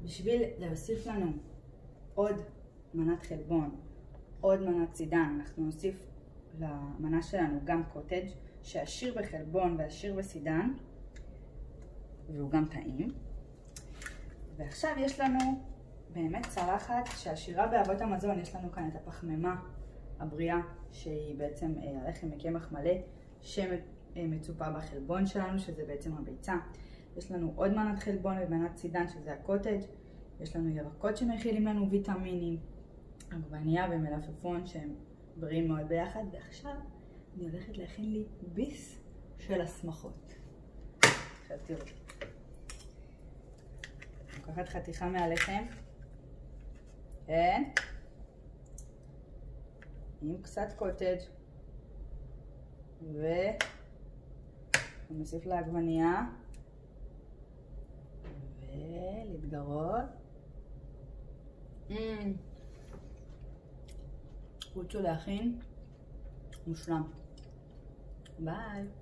בשביל להוסיף לנו עוד מנת חלבון, עוד מנת סידן, אנחנו נוסיף למנה שלנו גם קוטג' שעשיר בחלבון ועשיר בסידן, והוא גם טעים. ועכשיו יש לנו באמת צלחת שעשירה באבות המזון. יש לנו כאן את הפחמימה הבריאה, שהיא בעצם הלחם מקמח מלא שמצופה בחלבון שלנו, שזה בעצם הביצה. יש לנו עוד מנת חלבון ומנת סידן, שזה הקוטג'. יש לנו ירקות שמכילים לנו ויטמינים, עגבנייה ומלפפון שהם בריאים מאוד ביחד. ועכשיו אני הולכת להכין לי ביס של השמחות. עכשיו תראו, אני לוקחת חתיכה מהלחם, כן, עם קצת קוטג' ונוסיף לעגבנייה ולהתגרות. רוצו להכין מושלם. ביי.